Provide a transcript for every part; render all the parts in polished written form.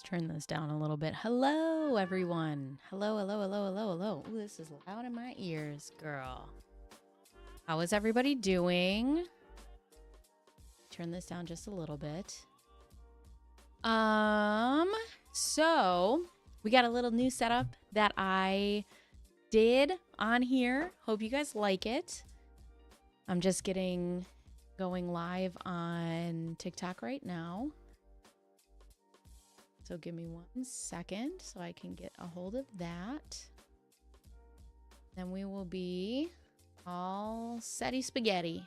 Turn this down a little bit. Hello, everyone. Hello, hello, hello, hello, hello. Ooh, this is loud in my ears, girl. How is everybody doing? Turn this down just a little bit. So we got a little new setup that I did on here. Hope you guys like it. I'm just going live on TikTok right now. So give me 1 second so I can get a hold of that. Then we will be all setty spaghetti.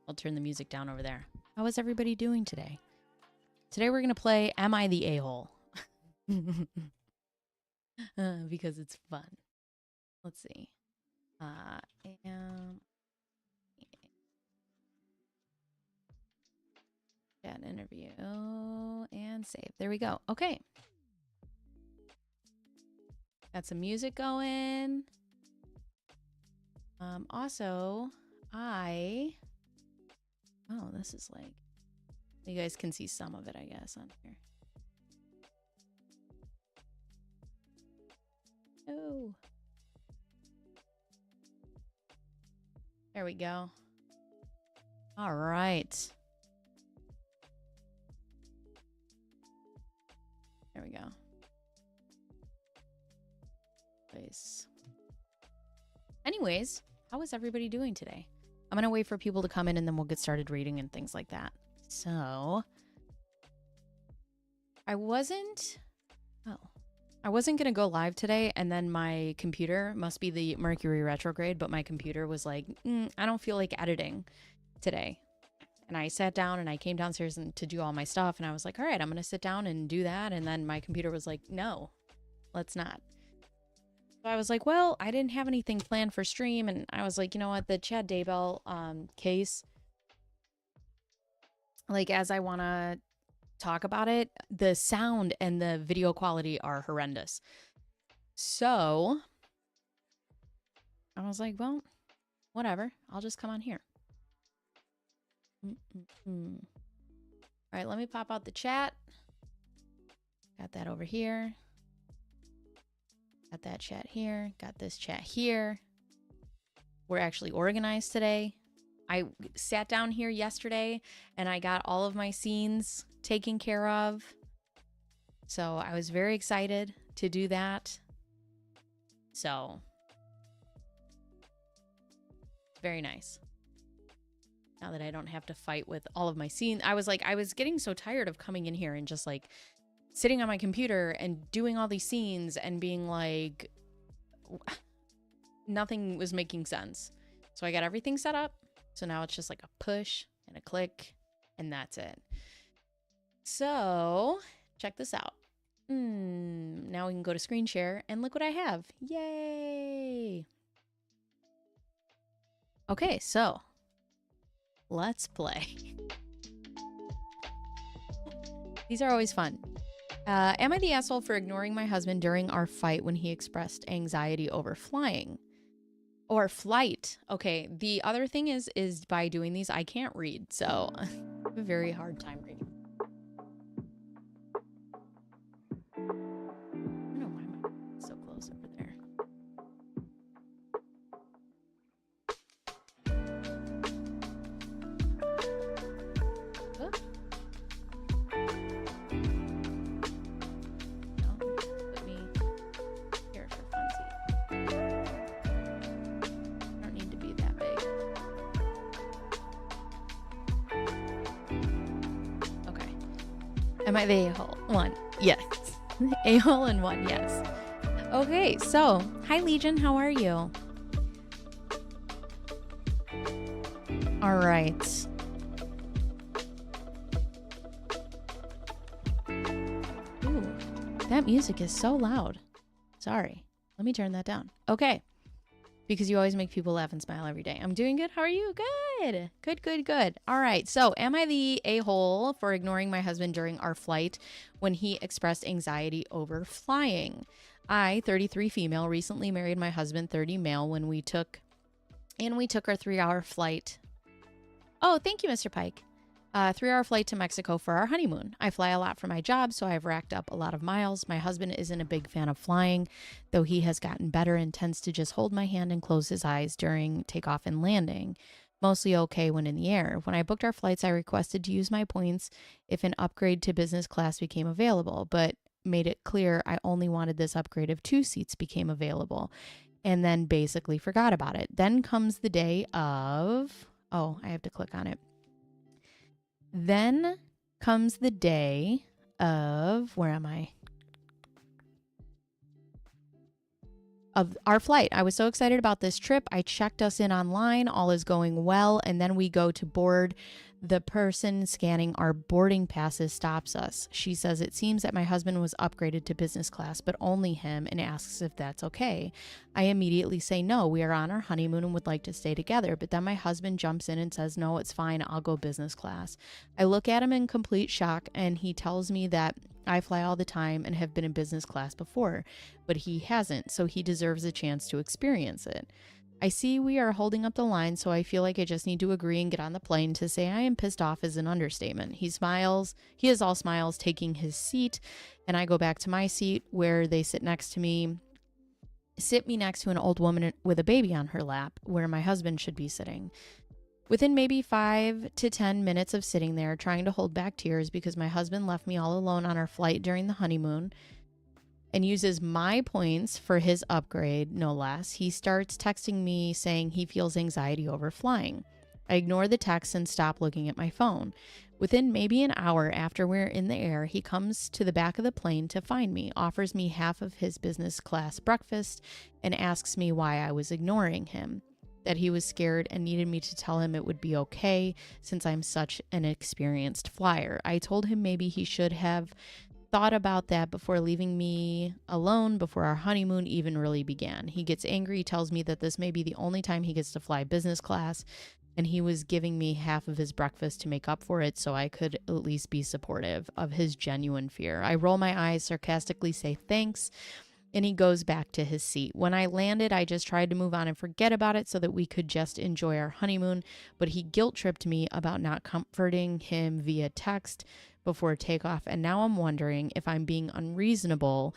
I'll turn the music down over there. How is everybody doing today? Today we're going to play Am I the A-Hole? Because it's fun. Let's see. Chat interview and save. There we go. Okay. Got some music going. Also, this is like, you guys can see some of it, I guess, on here. Oh. There we go. All right. There we go. Place. Anyways, how is everybody doing today? I'm going to wait for people to come in and then we'll get started reading and things like that. So, I wasn't going to go live today, and then my computer, must be the Mercury retrograde, but my computer was like, I don't feel like editing today. And I sat down and I came downstairs to do all my stuff, and I was like, all right, I'm going to sit down and do that. And then my computer was like, no, let's not. So I was like, well, I didn't have anything planned for stream. And I was like, you know what, the Chad Daybell case, like, as I want to talk about it, the sound and the video quality are horrendous. So I was like, well, whatever, I'll just come on here. All right, let me pop out the chat. Got that over here. Got that chat here. Got this chat here. We're actually organized today. I sat down here yesterday and I got all of my scenes taken care of. So I was very excited to do that. So it's very nice. Now that I don't have to fight with all of my scenes. I was getting so tired of coming in here and just like sitting on my computer and doing all these scenes and being like, nothing was making sense. So I got everything set up. So now it's just like a push and a click and that's it. So check this out. Now we can go to screen share and look what I have. Yay. Okay, so let's play. These are always fun. Am I the asshole for ignoring my husband during our fight when he expressed anxiety over flying? Or flight. Okay, the other thing is by doing these, I can't read, so I have a very hard time reading. I don't know why am I so close over there. Am I the a-hole? One. Yes. A-hole and one. Yes. Okay. So, hi, Legion. How are you? All right. Ooh, that music is so loud. Sorry. Let me turn that down. Okay. Because you always make people laugh and smile every day. I'm doing good. How are you? Good. Good. All right. So, am I the a-hole for ignoring my husband during our flight when he expressed anxiety over flying? I, 33 female, recently married my husband, 30 male, when we took our 3-hour flight. Oh, thank you, Mr. Pike. 3-hour flight to Mexico for our honeymoon. I fly a lot for my job, so I've racked up a lot of miles. My husband isn't a big fan of flying, though he has gotten better and tends to just hold my hand and close his eyes during takeoff and landing. Mostly okay when in the air. When I booked our flights, I requested to use my points if an upgrade to business class became available, but made it clear I only wanted this upgrade if 2 seats became available, and then basically forgot about it. Then comes the day of... Oh, I have to click on it. Then comes the day of, where am I? Of our flight. I was so excited about this trip. I checked us in online. All is going well. And then we go to board. The person scanning our boarding passes stops us. She says it seems that my husband was upgraded to business class, but only him, and asks if that's okay. I immediately say no, we are on our honeymoon and would like to stay together. But then my husband jumps in and says, no, it's fine, I'll go business class. I look at him in complete shock, and he tells me that I fly all the time and have been in business class before, but he hasn't, so he deserves a chance to experience it. I see we are holding up the line, so I feel like I just need to agree and get on the plane. To say I am pissed off is an understatement. He smiles. He is all smiles, taking his seat, and I go back to my seat where they sit me next to an old woman with a baby on her lap, where my husband should be sitting. Within maybe 5 to 10 minutes of sitting there, trying to hold back tears because my husband left me all alone on our flight during the honeymoon, and uses my points for his upgrade, no less, he starts texting me saying he feels anxiety over flying. I ignore the text and stop looking at my phone. Within maybe an hour after we're in the air, he comes to the back of the plane to find me, offers me half of his business class breakfast, and asks me why I was ignoring him. That he was scared and needed me to tell him it would be okay since I'm such an experienced flyer. I told him maybe he should have thought about that before leaving me alone before our honeymoon even really began. He gets angry, tells me that this may be the only time he gets to fly business class, and he was giving me half of his breakfast to make up for it so I could at least be supportive of his genuine fear. I roll my eyes, sarcastically say thanks, and he goes back to his seat. When I landed, I just tried to move on and forget about it so that we could just enjoy our honeymoon, but he guilt-tripped me about not comforting him via text before takeoff, and now I'm wondering if I'm being unreasonable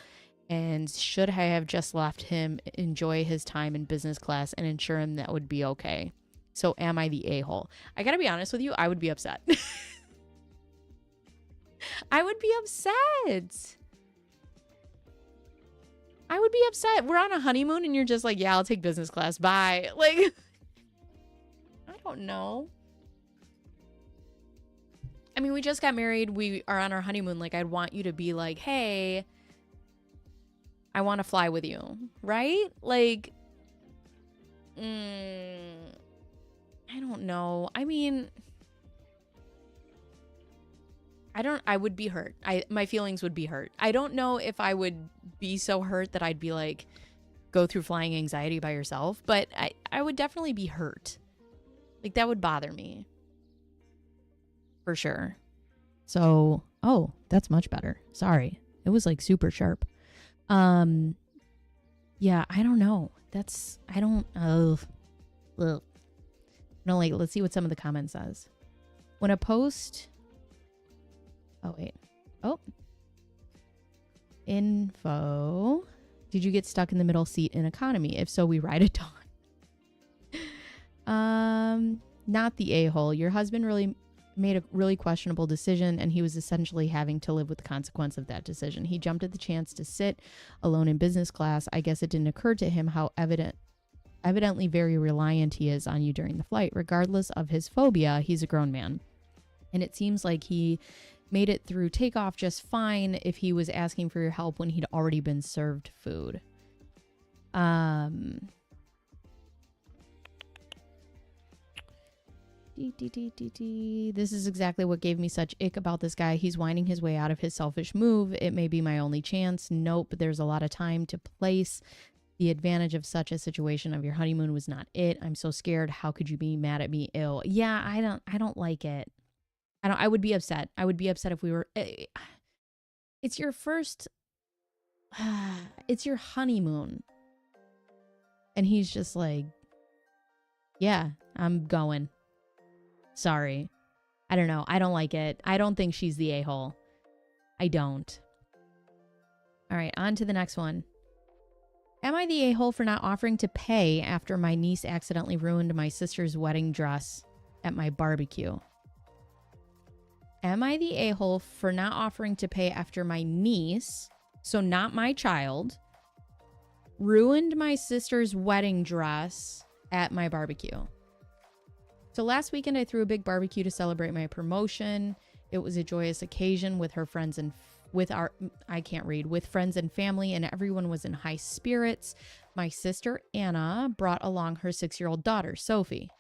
and should I have just left him enjoy his time in business class and ensure him that would be okay. So am I the a-hole? I gotta be honest with you, I would be upset. I would be upset. We're on a honeymoon and you're just like, yeah, I'll take business class. Bye. Like, I don't know. I mean, we just got married. We are on our honeymoon. Like, I'd want you to be like, hey, I want to fly with you. Right? Like, I don't know. I mean, I would be hurt. My feelings would be hurt. I don't know if I would be so hurt that I'd be like, go through flying anxiety by yourself, but I would definitely be hurt. Like, that would bother me. For sure. So, oh, that's much better. Sorry. It was like super sharp. Yeah, I don't know. No, like, let's see what some of the comments says. When a post, info, did you get stuck in the middle seat in economy? If so, we ride it on. Not the a-hole. Your husband really made a really questionable decision, and he was essentially having to live with the consequence of that decision. He jumped at the chance to sit alone in business class. I guess it didn't occur to him how evidently very reliant he is on you during the flight. Regardless of his phobia, he's a grown man. And it seems like he Made it through takeoff just fine if he was asking for your help when he'd already been served food. This is exactly what gave me such ick about this guy. He's winding his way out of his selfish move. It may be my only chance. Nope, there's a lot of time to place. The advantage of such a situation of your honeymoon was not it. I'm so scared. How could you be mad at me? Ill. Yeah, I don't like it. I would be upset. I would be upset if we were it's your first it's your honeymoon. And he's just like, yeah, I'm going. Sorry. I don't know. I don't like it. I don't think she's the a-hole. I don't. All right, on to the next one. Am I the a-hole for not offering to pay after my niece accidentally ruined my sister's wedding dress at my barbecue? Am I the a-hole for not offering to pay after my niece, so not my child, ruined my sister's wedding dress at my barbecue? So last weekend, I threw a big barbecue to celebrate my promotion. It was a joyous occasion with her friends and with friends and family, and everyone was in high spirits. My sister, Anna, brought along her 6-year-old daughter, Sophie.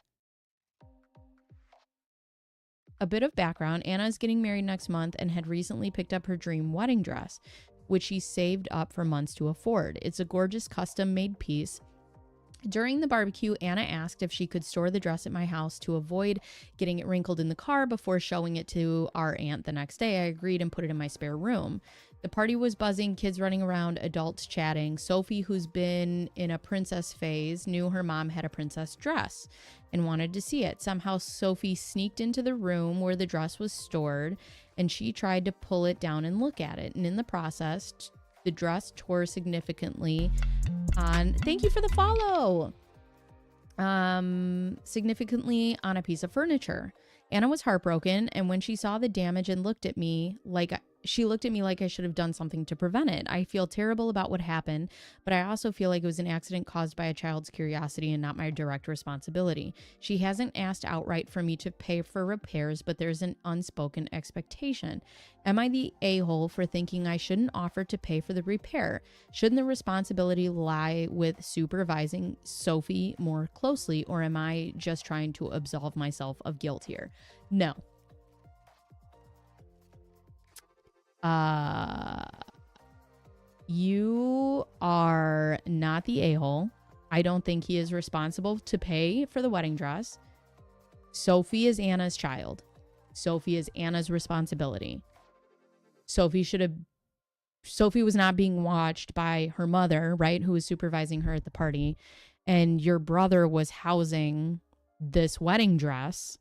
A bit of background, Anna is getting married next month and had recently picked up her dream wedding dress, which she saved up for months to afford. It's a gorgeous custom-made piece. During the barbecue, Anna asked if she could store the dress at my house to avoid getting it wrinkled in the car before showing it to our aunt the next day. I agreed and put it in my spare room. The party was buzzing, kids running around, adults chatting. Sophie, who's been in a princess phase, knew her mom had a princess dress and wanted to see it. Somehow, Sophie sneaked into the room where the dress was stored, and she tried to pull it down and look at it. And in the process, the dress tore significantly on, thank you for the follow, significantly on a piece of furniture. Anna was heartbroken, and when she saw the damage and looked at me like I should have done something to prevent it. I feel terrible about what happened, but I also feel like it was an accident caused by a child's curiosity and not my direct responsibility. She hasn't asked outright for me to pay for repairs, but there's an unspoken expectation. Am I the a-hole for thinking I shouldn't offer to pay for the repair? Shouldn't the responsibility lie with supervising Sophie more closely, or am I just trying to absolve myself of guilt here? No. You are not the a-hole. I don't think he is responsible to pay for the wedding dress. Sophie is Anna's child. Sophie is Anna's responsibility. Sophie was not being watched by her mother, right? Who was supervising her at the party. And your brother was housing this wedding dress.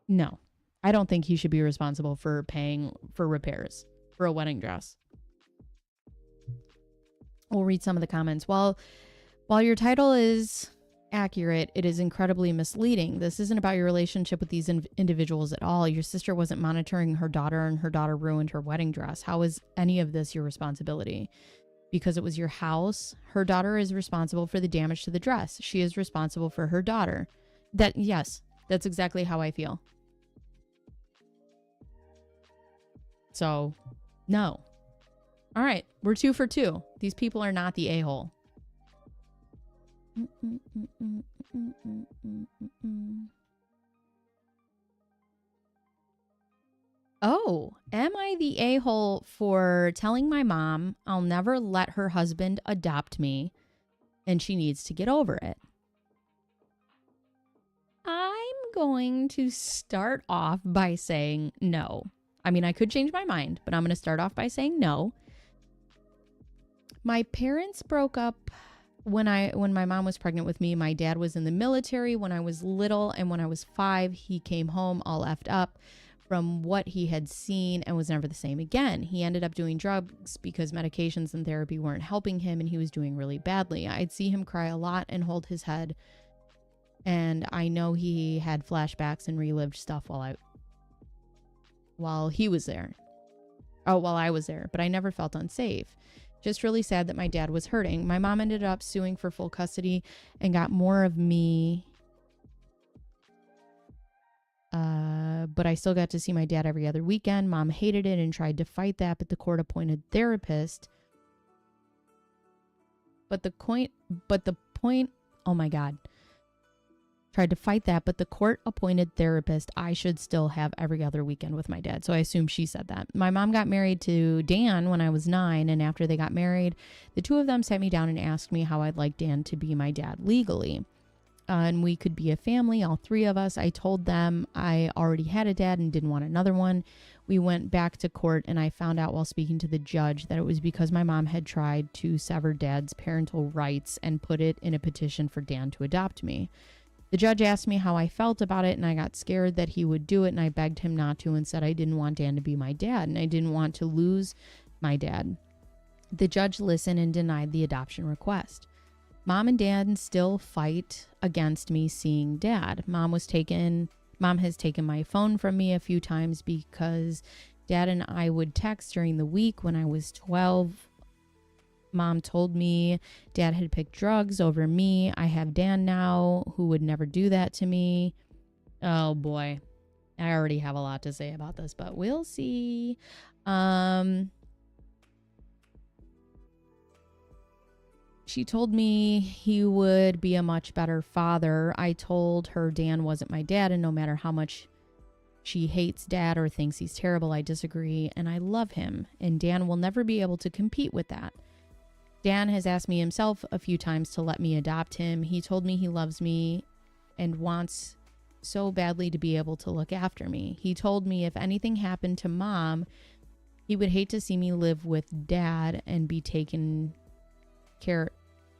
No. I don't think he should be responsible for paying for repairs for a wedding dress. We'll read some of the comments. While your title is accurate, it is incredibly misleading. This isn't about your relationship with these individuals at all. Your sister wasn't monitoring her daughter, and her daughter ruined her wedding dress. How is any of this your responsibility? Because it was your house, her daughter is responsible for the damage to the dress. She is responsible for her daughter. Yes, that's exactly how I feel. So, no. All right, we're 2 for 2. These people are not the a-hole. Oh, am I the a-hole for telling my mom I'll never let her husband adopt me and she needs to get over it? I'm going to start off by saying no. I mean, I could change my mind, but I'm going to start off by saying no. My parents broke up when my mom was pregnant with me. My dad was in the military when I was little, and when I was 5, he came home all effed up from what he had seen and was never the same again. He ended up doing drugs because medications and therapy weren't helping him, and he was doing really badly. I'd see him cry a lot and hold his head, and I know he had flashbacks and relived stuff while he was there. While I was there, but I never felt unsafe. Just really sad that my dad was hurting. My mom ended up suing for full custody and got more of me but I still got to see my dad every other weekend. Mom hated it and tried to fight that, but the court appointed therapist. But the point, oh my God. Tried to fight that, but the court appointed therapist. I should still have every other weekend with my dad. So I assume she said that. My mom got married to Dan when I was 9. And after they got married, the two of them sat me down and asked me how I'd like Dan to be my dad legally. And we could be a family, all three of us. I told them I already had a dad and didn't want another one. We went back to court and I found out while speaking to the judge that it was because my mom had tried to sever dad's parental rights and put it in a petition for Dan to adopt me. The judge asked me how I felt about it, and I got scared that he would do it, and I begged him not to and said I didn't want Dan to be my dad, and I didn't want to lose my dad. The judge listened and denied the adoption request. Mom and Dad still fight against me seeing Dad. Mom has taken my phone from me a few times because Dad and I would text during the week when I was 12. Mom told me Dad had picked drugs over me. I have Dan now who would never do that to me. Oh boy. I already have a lot to say about this, but we'll see. She told me he would be a much better father. I told her Dan wasn't my dad, and no matter how much she hates Dad or thinks he's terrible, I disagree, and I love him, and Dan will never be able to compete with that. Dan has asked me himself a few times to let me adopt him. He told me he loves me and wants so badly to be able to look after me. He told me if anything happened to Mom, he would hate to see me live with Dad and be taken care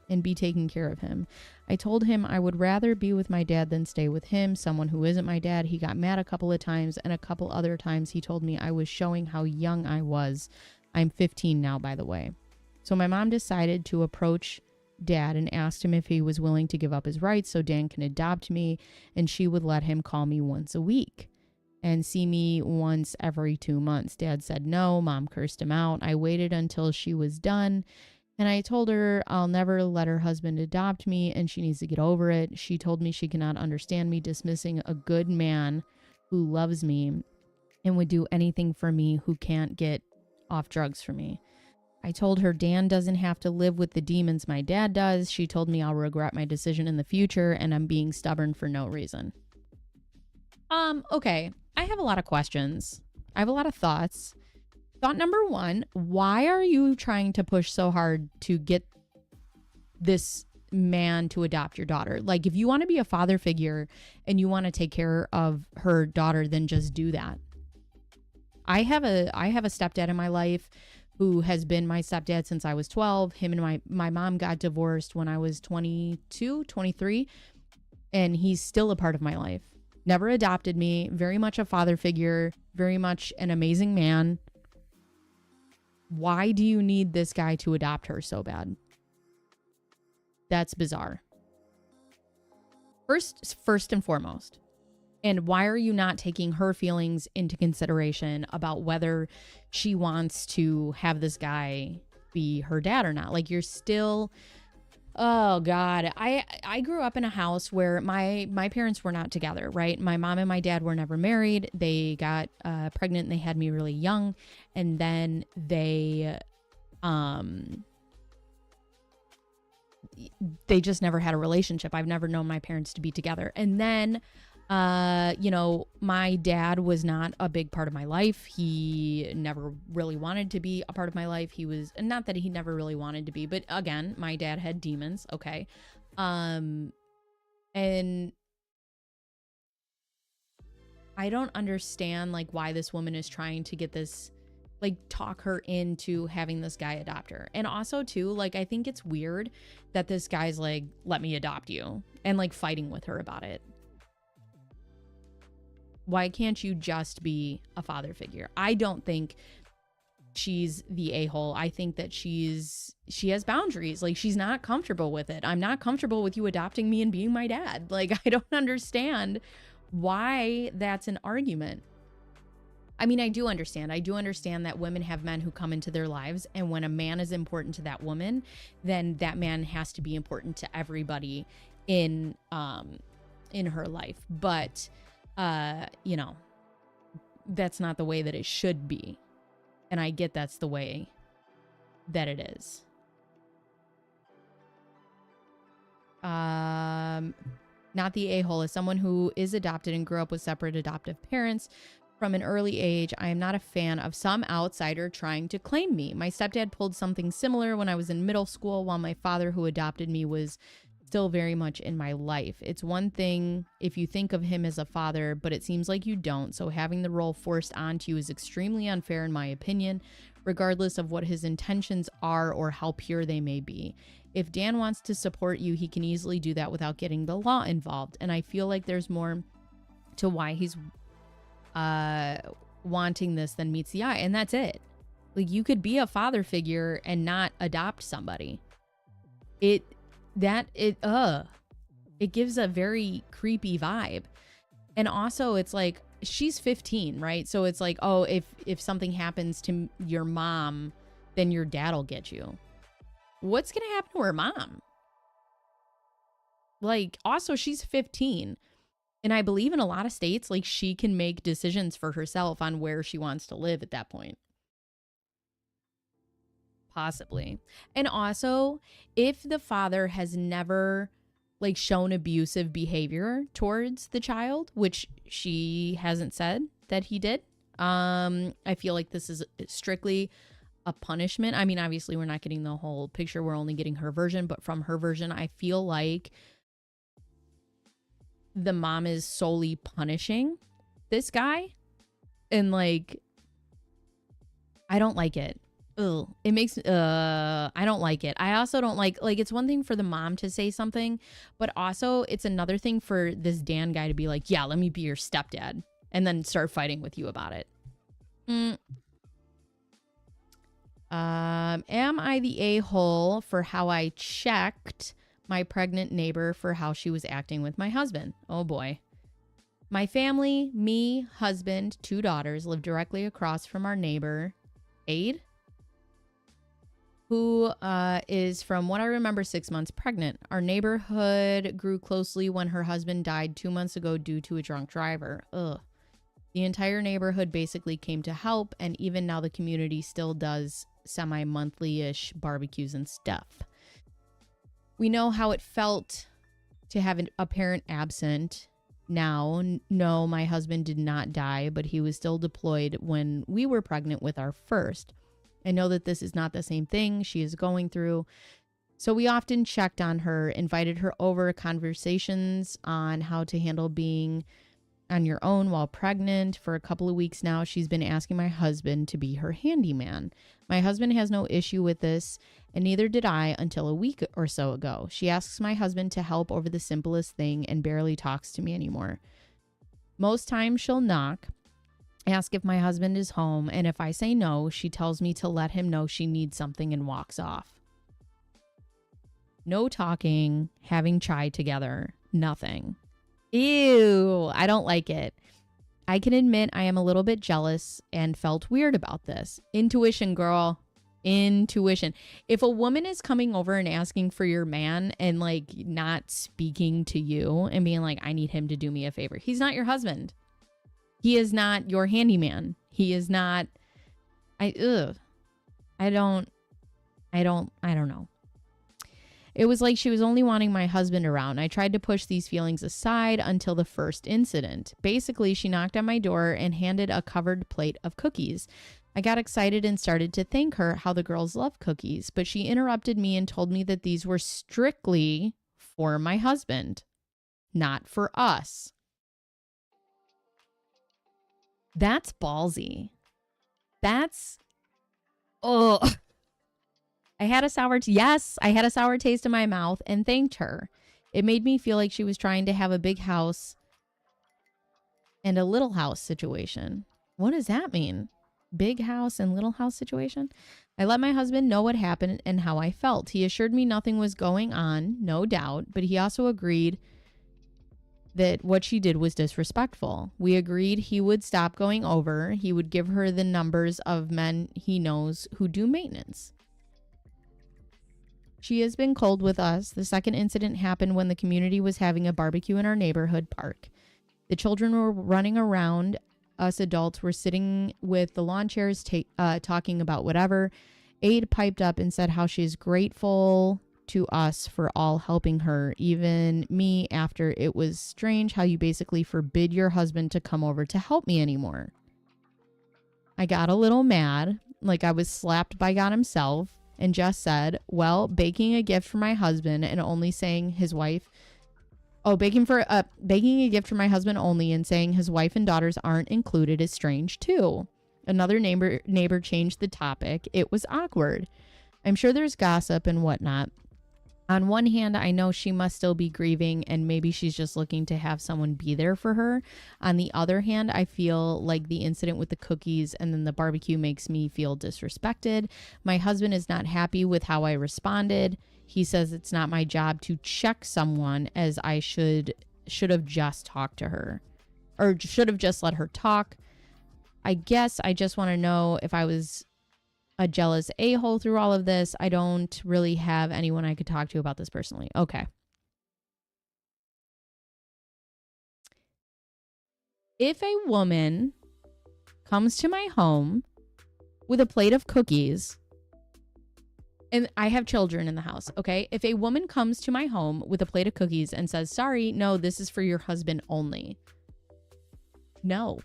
of him. I told him I would rather be with my dad than stay with him, someone who isn't my dad. He got mad a couple of times, and a couple other times he told me I was showing how young I was. I'm 15 now, by the way. So my mom decided to approach Dad and asked him if he was willing to give up his rights so Dan can adopt me, and she would let him call me once a week and see me once every 2 months. Dad said no. Mom cursed him out. I waited until she was done, and I told her I'll never let her husband adopt me and she needs to get over it. She told me she cannot understand me dismissing a good man who loves me and would do anything for me who can't get off drugs for me. I told her Dan doesn't have to live with the demons my dad does. She told me I'll regret my decision in the future and I'm being stubborn for no reason. Okay. I have a lot of questions. I have a lot of thoughts. Thought number 1, why are you trying to push so hard to get this man to adopt your daughter? Like, if you want to be a father figure and you want to take care of her daughter, then just do that. I have a stepdad in my life who has been my stepdad since I was 12. Him and my mom got divorced when I was 22, 23, and he's still a part of my life. Never adopted me, very much a father figure, very much an amazing man. Why do you need this guy to adopt her so bad? That's bizarre. First and foremost. And why are you not taking her feelings into consideration about whether she wants to have this guy be her dad or not? Like, you're still... Oh, God. I grew up in a house where my parents were not together, right? My mom and my dad were never married. They got pregnant and they had me really young. And then they just never had a relationship. I've never known my parents to be together. And then... my dad was not a big part of my life. He never really wanted to be a part of my life. He was, not that he never really wanted to be, but again, my dad had demons. Okay. And I don't understand like why this woman is trying to get this, like, talk her into having this guy adopt her. And also too, like, I think it's weird that this guy's like, let me adopt you, and like fighting with her about it. Why can't you just be a father figure? I don't think she's the a-hole. I think that she has boundaries. Like, she's not comfortable with it. I'm not comfortable with you adopting me and being my dad. Like, I don't understand why that's an argument. I mean, I do understand. I do understand that women have men who come into their lives, and when a man is important to that woman, then that man has to be important to everybody in her life. But that's not the way that it should be. And I get that's the way that it is. Not the a-hole. As someone who is adopted and grew up with separate adoptive parents from an early age, I am not a fan of some outsider trying to claim me. My stepdad pulled something similar when I was in middle school, while my father, who adopted me, was still very much in my life. It's one thing if you think of him as a father, but it seems like you don't. So having the role forced onto you is extremely unfair in my opinion, regardless of what his intentions are or how pure they may be. If Dan wants to support you, he can easily do that without getting the law involved. And I feel like there's more to why he's wanting this than meets the eye. And that's it. Like, you could be a father figure and not adopt somebody. It gives a very creepy vibe. And also it's like, she's 15, right? So it's like, oh, if something happens to your mom, then your dad'll get you. What's gonna happen to her mom? Like, also, she's 15. And I believe in a lot of states, like, she can make decisions for herself on where she wants to live at that point. Possibly. And also, if the father has never, like, shown abusive behavior towards the child, which she hasn't said that he did, I feel like this is strictly a punishment. I mean, obviously, we're not getting the whole picture. We're only getting her version. But from her version, I feel like the mom is solely punishing this guy. And, like, I don't like it. Ugh. It makes, I don't like it. I also don't like, it's one thing for the mom to say something, but also it's another thing for this Dan guy to be like, yeah, let me be your stepdad, and then start fighting with you about it. Am I the a-hole for how I checked my pregnant neighbor for how she was acting with my husband? Oh boy. My family, me, husband, 2 daughters live directly across from our neighbor, Aid, who is, from what I remember, 6 months pregnant. Our neighborhood grew closely when her husband died 2 months ago due to a drunk driver. Ugh. The entire neighborhood basically came to help, and even now the community still does semi-monthly-ish barbecues and stuff. We know how it felt to have a parent absent. Now, no, my husband did not die, but he was still deployed when we were pregnant with our first. I know that this is not the same thing she is going through, so we often checked on her, invited her over, conversations on how to handle being on your own while pregnant. For a couple of weeks now, she's been asking my husband to be her handyman. My husband has no issue with this, and neither did I until a week or so ago. She asks my husband to help over the simplest thing and barely talks to me anymore. Most times she'll knock, ask if my husband is home, and if I say no, she tells me to let him know she needs something and walks off. No talking, having chai together, nothing. Ew, I don't like it. I can admit I am a little bit jealous and felt weird about this. Intuition, girl. Intuition. If a woman is coming over and asking for your man and, like, not speaking to you and being like, I need him to do me a favor, he's not your husband. He is not your handyman. He is not. I don't know. It was like she was only wanting my husband around. I tried to push these feelings aside until the first incident. Basically, she knocked on my door and handed a covered plate of cookies. I got excited and started to thank her how the girls love cookies, but she interrupted me and told me that these were strictly for my husband, not for us. That's ballsy. That's, oh. I had a sour taste in my mouth and thanked her. It made me feel like she was trying to have a big house and a little house situation. What does that mean? Big house and little house situation? I let my husband know what happened and how I felt. He assured me nothing was going on, no doubt, but he also agreed that what she did was disrespectful. We agreed he would stop going over. He would give her the numbers of men he knows who do maintenance. She has been cold with us. The second incident happened when the community was having a barbecue in our neighborhood park. The children were running around us adults were sitting with the lawn chairs talking about whatever. Aide piped up and said how she's grateful to us for all helping her, even me, after it was strange how you basically forbid your husband to come over to help me anymore. I got a little mad, like I was slapped by God himself, and just said, well, baking a gift for my husband and only saying his wife, baking a gift for my husband only and saying his wife and daughters aren't included is strange too. Another neighbor changed the topic. It was awkward. I'm sure there's gossip and whatnot. On one hand, I know she must still be grieving and maybe she's just looking to have someone be there for her. On the other hand, I feel like the incident with the cookies and then the barbecue makes me feel disrespected. My husband is not happy with how I responded. He says it's not my job to check someone, as I should have just talked to her, or should have just let her talk. I guess I just want to know if I was a jealous a-hole through all of this. I don't really have anyone I could talk to about this personally. Okay. If a woman comes to my home with a plate of cookies, and I have children in the house, okay? If a woman comes to my home with a plate of cookies and says, sorry, no, this is for your husband only. No.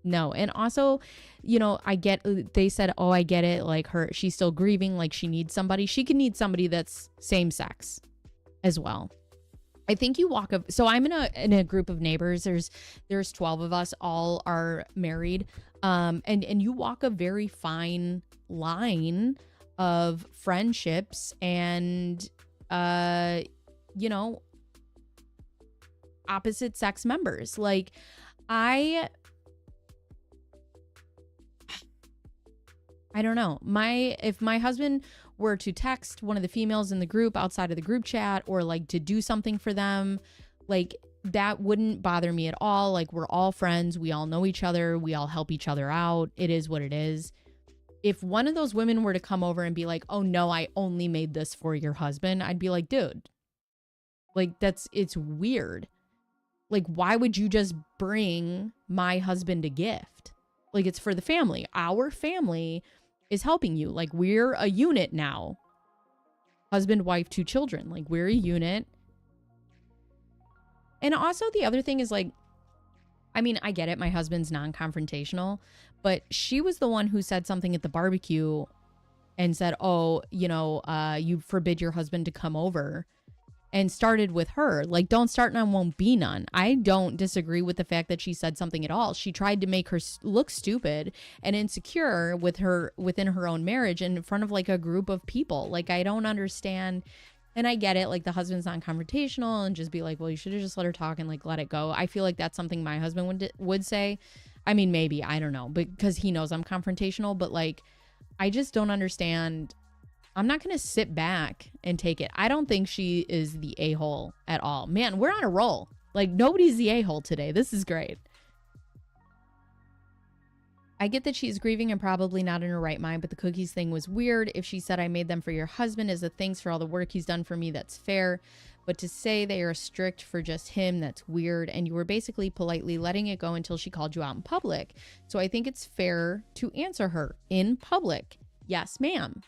And also, they said, I get it. Like she's still grieving. Like she needs somebody. She can need somebody that's same sex as well. I think so I'm in a group of neighbors. There's 12 of us, all are married. And you walk a very fine line of friendships and, opposite sex members. Like I don't know. If my husband were to text one of the females in the group outside of the group chat, or like to do something for them, like that wouldn't bother me at all. Like we're all friends. We all know each other. We all help each other out. It is what it is. If one of those women were to come over and be like, oh no, I only made this for your husband, I'd be like, dude, like it's weird. Like, why would you just bring my husband a gift? Like, it's for the family. Our family is helping you. Like, we're a unit now. Husband, wife, 2 children. Like, we're a unit. And also the other thing is like, I mean, I get it. My husband's non-confrontational, but she was the one who said something at the barbecue and said, you forbid your husband to come over. And started with her. Like, don't start none, won't be none. I don't disagree with the fact that she said something at all. She tried to make her look stupid and insecure within her own marriage and in front of like a group of people. Like, I don't understand. And I get it. Like, the husband's non-confrontational and just be like, well, you should have just let her talk and like let it go. I feel like that's something my husband would say. I mean, maybe, I don't know, because he knows I'm confrontational, but like, I just don't understand. I'm not going to sit back and take it. I don't think she is the a-hole at all. Man, we're on a roll. Like, nobody's the a-hole today. This is great. I get that she's grieving and probably not in her right mind, but the cookies thing was weird. If she said I made them for your husband as a thanks for all the work he's done for me, that's fair. But to say they are strict for just him, that's weird. And you were basically politely letting it go until she called you out in public. So I think it's fair to answer her in public. Yes, ma'am.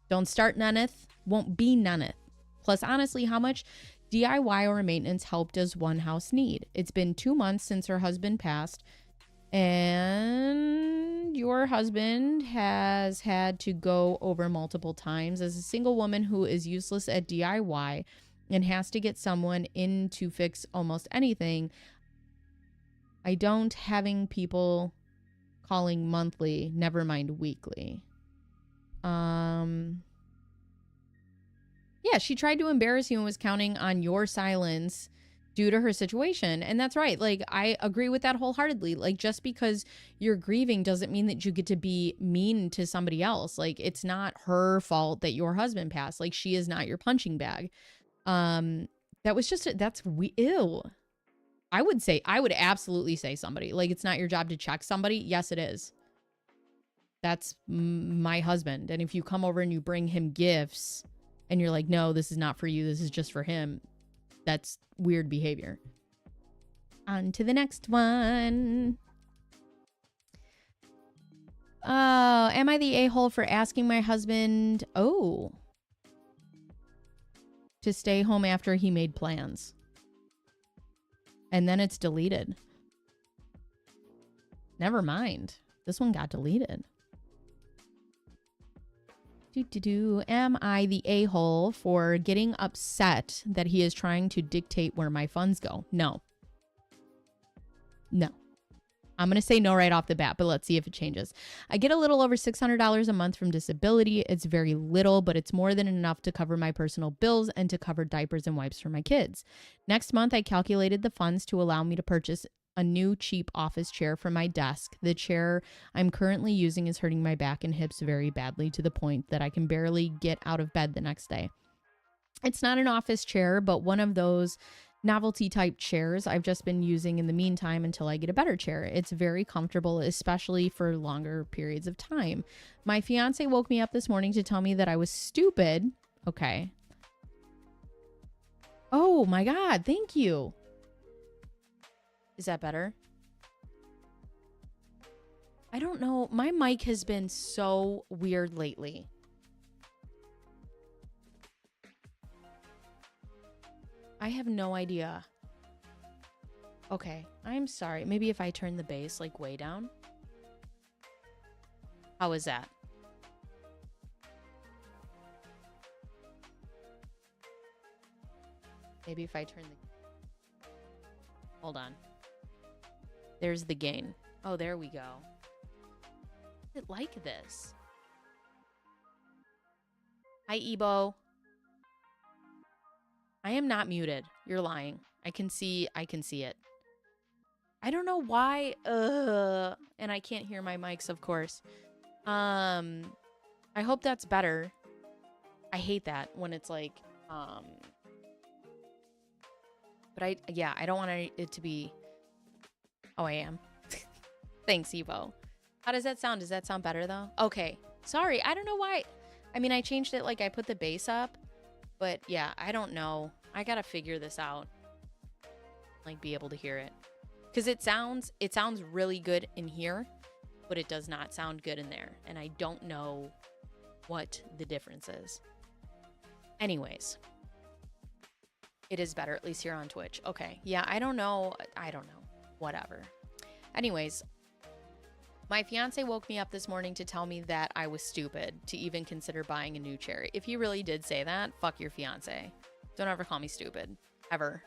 Don't start noneth, won't be noneth. Plus, honestly, how much DIY or maintenance help does one house need? It's been 2 months since her husband passed, and your husband has had to go over multiple times. As a single woman who is useless at DIY and has to get someone in to fix almost anything, I don't having people calling monthly, never mind weekly. Yeah, she tried to embarrass you and was counting on your silence due to her situation. And that's right. Like, I agree with that wholeheartedly. Like, just because you're grieving doesn't mean that you get to be mean to somebody else. Like, it's not her fault that your husband passed. Like, she is not your punching bag. That was just, ew. I would absolutely say somebody. Like, it's not your job to check somebody. Yes, it is. That's my husband. And if you come over and you bring him gifts and you're like, no, this is not for you, this is just for him, that's weird behavior. On to the next one. Am I the a-hole for asking my husband, to stay home after he made plans? And then it's deleted. Never mind. This one got deleted. Am I the a-hole for getting upset that he is trying to dictate where my funds go? No. No. I'm going to say no right off the bat, but let's see if it changes. I get a little over $600 a month from disability. It's very little, but it's more than enough to cover my personal bills and to cover diapers and wipes for my kids. Next month, I calculated the funds to allow me to purchase a new cheap office chair for my desk. The chair I'm currently using is hurting my back and hips very badly to the point that I can barely get out of bed the next day. It's not an office chair, but one of those novelty type chairs I've just been using in the meantime until I get a better chair. It's very comfortable, especially for longer periods of time. My fiance woke me up this morning to tell me that I was stupid. Okay. Oh my God. Thank you. Is that better? I don't know. My mic has been so weird lately. I have no idea. Okay, I'm sorry. Maybe if I turn the bass like way down. How is that? Maybe if I turn the... Hold on. There's the gain. Oh, there we go. Is it like this? Hi, Ebo. I am not muted. You're lying. I can see it. I don't know why. And I can't hear my mics, of course. I hope that's better. I hate that when it's like, but I don't want it to be. Oh, I am. Thanks, Evo. How does that sound? Does that sound better though? Okay. Sorry. I don't know why. I mean, I changed it. Like I put the bass up. But yeah, I don't know. I gotta figure this out. Like be able to hear it. Because it sounds really good in here, but it does not sound good in there. And I don't know what the difference is. Anyways. It is better, at least here on Twitch. Okay. Yeah, I don't know. Whatever. Anyways. My fiance woke me up this morning to tell me that I was stupid to even consider buying a new chair. If he really did say that, fuck your fiance. Don't ever call me stupid. Ever.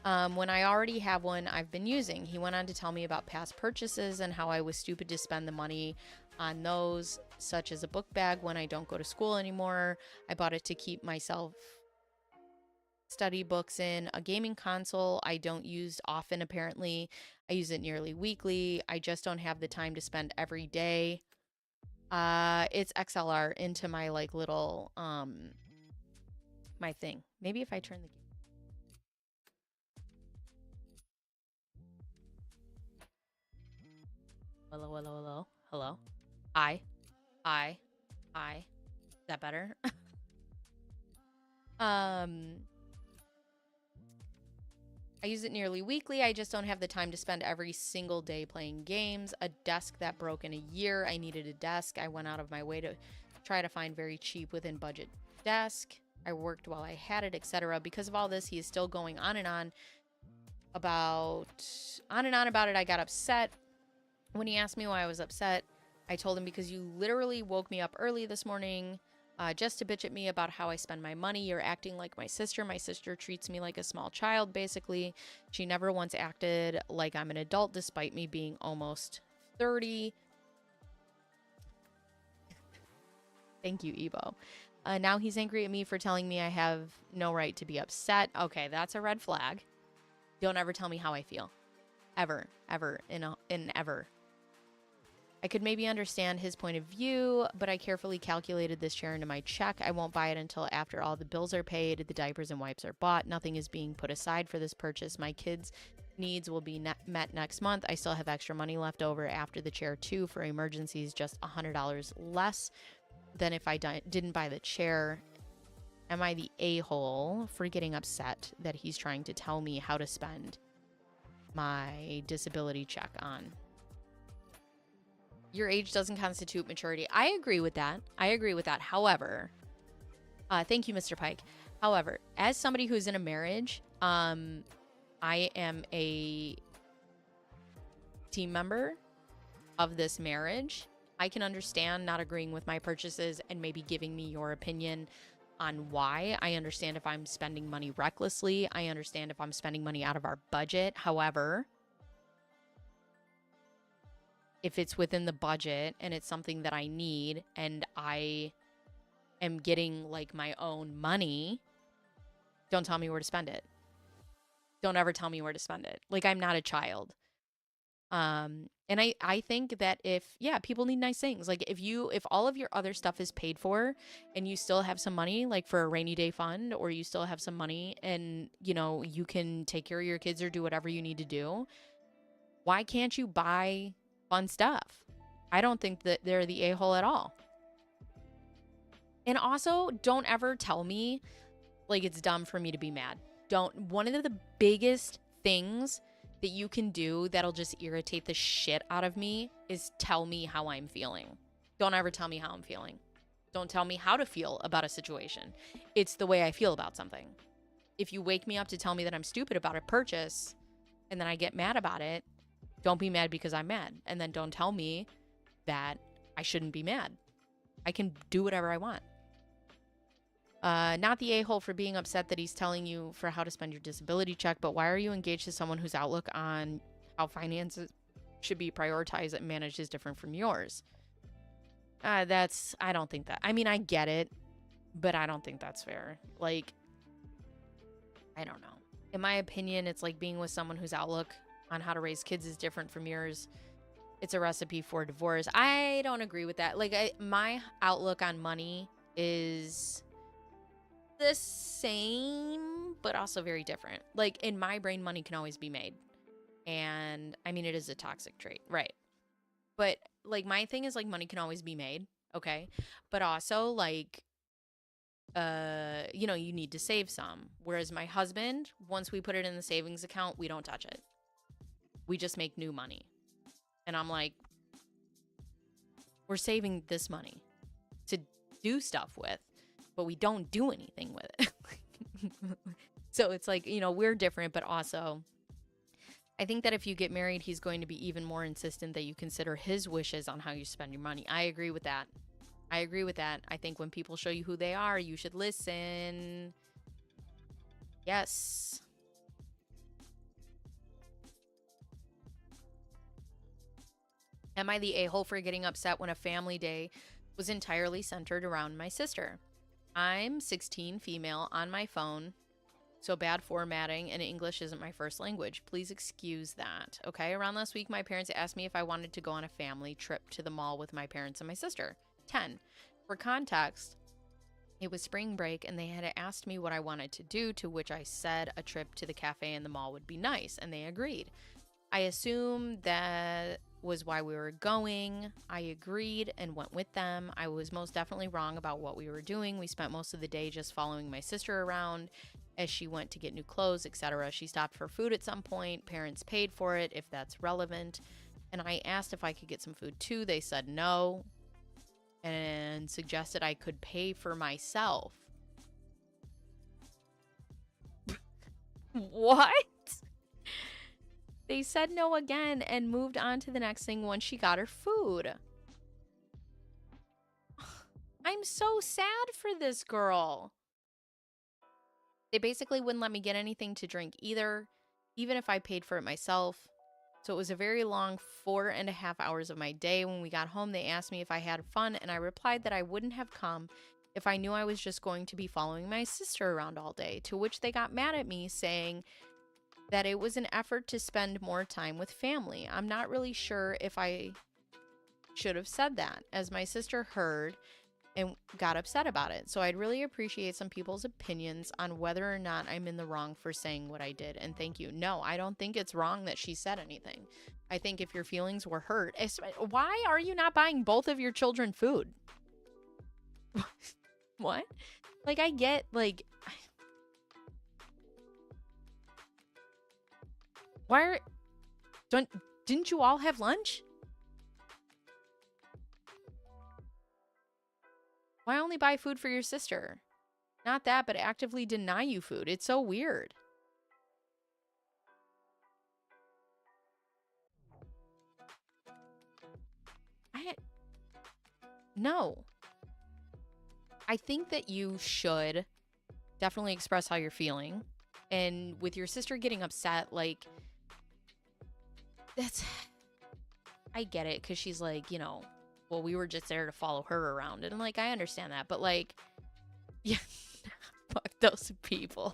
When I already have one I've been using. He went on to tell me about past purchases and how I was stupid to spend the money on those, such as a book bag when I don't go to school anymore. I bought it to keep myself study books in, a gaming console I don't use often apparently. I use it nearly weekly. I just don't have the time to spend every day. It's XLR into my like little my thing. Maybe if I turn the hello. Hi. Is that better? I use it nearly weekly. I just don't have the time to spend every single day playing games. A desk that broke in a year. I needed a desk. I went out of my way to try to find very cheap within budget desk. I worked while I had it, etc. Because of all this, he is still going on and on about it. I got upset. When he asked me why I was upset, I told him because you literally woke me up early this morning just to bitch at me about how I spend my money. You're acting like my sister. My sister treats me like a small child, basically. She never once acted like I'm an adult, despite me being almost 30. Thank you, Evo. Now he's angry at me for telling me I have no right to be upset. Okay, that's a red flag. Don't ever tell me how I feel. Ever. Ever. I could maybe understand his point of view, but I carefully calculated this chair into my check. I won't buy it until after all the bills are paid, the diapers and wipes are bought. Nothing is being put aside for this purchase. My kids' needs will be met next month. I still have extra money left over after the chair too for emergencies, just $100 less than if I didn't buy the chair. Am I the a-hole for getting upset that he's trying to tell me how to spend my disability check on. Your age doesn't constitute maturity. I agree with that. However, thank you, Mr. Pike. However, as somebody who's in a marriage, I am a team member of this marriage. I can understand not agreeing with my purchases and maybe giving me your opinion on why. I understand if I'm spending money recklessly. I understand if I'm spending money out of our budget. However, if it's within the budget and it's something that I need and I am getting like my own money, don't tell me where to spend it. Don't ever tell me where to spend it. Like, I'm not a child. And I think that people need nice things. Like, if all of your other stuff is paid for and you still have some money, like for a rainy day fund, or you still have some money and, you know, you can take care of your kids or do whatever you need to do, why can't you buy fun stuff? I don't think that they're the a-hole at all. And also, don't ever tell me like it's dumb for me to be mad. One of the biggest things that you can do that'll just irritate the shit out of me is tell me how I'm feeling. Don't ever tell me how I'm feeling. Don't tell me how to feel about a situation. It's the way I feel about something. If you wake me up to tell me that I'm stupid about a purchase and then I get mad about it, don't be mad because I'm mad. And then don't tell me that I shouldn't be mad. I can do whatever I want. Not the a-hole for being upset that he's telling you for how to spend your disability check, but why are you engaged to someone whose outlook on how finances should be prioritized and managed is different from yours? I don't think that. I mean, I get it, but I don't think that's fair. Like, I don't know. In my opinion, it's like being with someone whose outlook on how to raise kids is different from yours. It's a recipe for divorce. I don't agree with that. Like, my outlook on money is the same, but also very different. Like, in my brain, money can always be made. And I mean, it is a toxic trait, right? But like, my thing is like, money can always be made, okay? But also like, you know, you need to save some. Whereas my husband, once we put it in the savings account, we don't touch it. We just make new money. And I'm like, we're saving this money to do stuff with, but we don't do anything with it. So it's like, you know, we're different, but also I think that if you get married, he's going to be even more insistent that you consider his wishes on how you spend your money. I agree with that. I think when people show you who they are, you should listen. Yes. Am I the a-hole for getting upset when a family day was entirely centered around my sister? I'm 16, female, on my phone, so bad formatting, and English isn't my first language. Please excuse that. Okay, around last week, my parents asked me if I wanted to go on a family trip to the mall with my parents and my sister. 10. For context, it was spring break, and they had asked me what I wanted to do, to which I said a trip to the cafe and the mall would be nice, and they agreed. I assumed that was why we were going. I agreed and went with them. I was most definitely wrong about what we were doing. We spent most of the day just following my sister around as she went to get new clothes, etc. She stopped for food at some point. Parents paid for it, if that's relevant. And I asked if I could get some food too. They said no and suggested I could pay for myself. What? They said no again and moved on to the next thing once she got her food. I'm so sad for this girl. They basically wouldn't let me get anything to drink either, even if I paid for it myself. So it was a very long 4.5 hours of my day. When we got home, they asked me if I had fun, and I replied that I wouldn't have come if I knew I was just going to be following my sister around all day, to which they got mad at me, saying that it was an effort to spend more time with family. I'm not really sure if I should have said that, as my sister heard and got upset about it. So I'd really appreciate some people's opinions on whether or not I'm in the wrong for saying what I did. And thank you. No, I don't think it's wrong that she said anything. I think if your feelings were hurt, why are you not buying both of your children food? What? Like, I get, like, why Didn't you all have lunch? Why only buy food for your sister? Not that, but actively deny you food. It's so weird. No. I think that you should definitely express how you're feeling. And with your sister getting upset, like, I get it, because she's like, well, we were just there to follow her around. And, like, I understand that. But, like, yeah, fuck those people.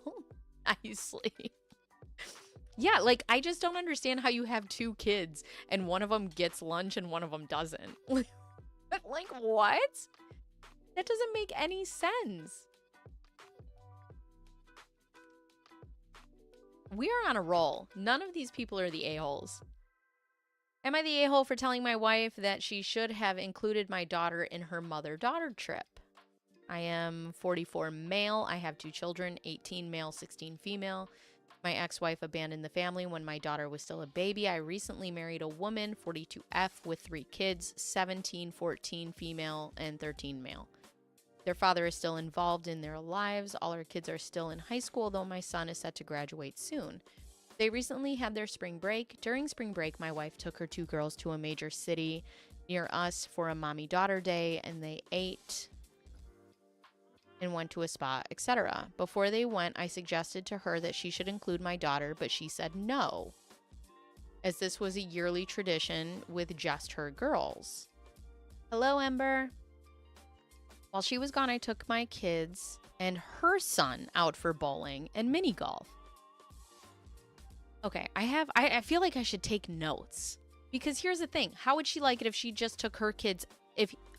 Nicely. Yeah, like, I just don't understand how you have 2 kids and one of them gets lunch and one of them doesn't. Like, what? That doesn't make any sense. We are on a roll. None of these people are the a-holes. Am I the a-hole for telling my wife that she should have included my daughter in her mother-daughter trip? I am 44 male. I have 2 children, 18 male, 16 female. My ex-wife abandoned the family when my daughter was still a baby. I recently married a woman, 42F, with 3 kids, 17, 14 female, and 13 male. Their father is still involved in their lives. All our kids are still in high school, though my son is set to graduate soon. They recently had their spring break. During spring break, my wife took her 2 girls to a major city near us for a mommy-daughter day, and they ate and went to a spa, etc. Before they went, I suggested to her that she should include my daughter, but she said no, as this was a yearly tradition with just her girls. Hello, Ember. While she was gone, I took my kids and her son out for bowling and mini golf. Okay, I feel like I should take notes, because here's the thing. How would she like it if she just took her kids?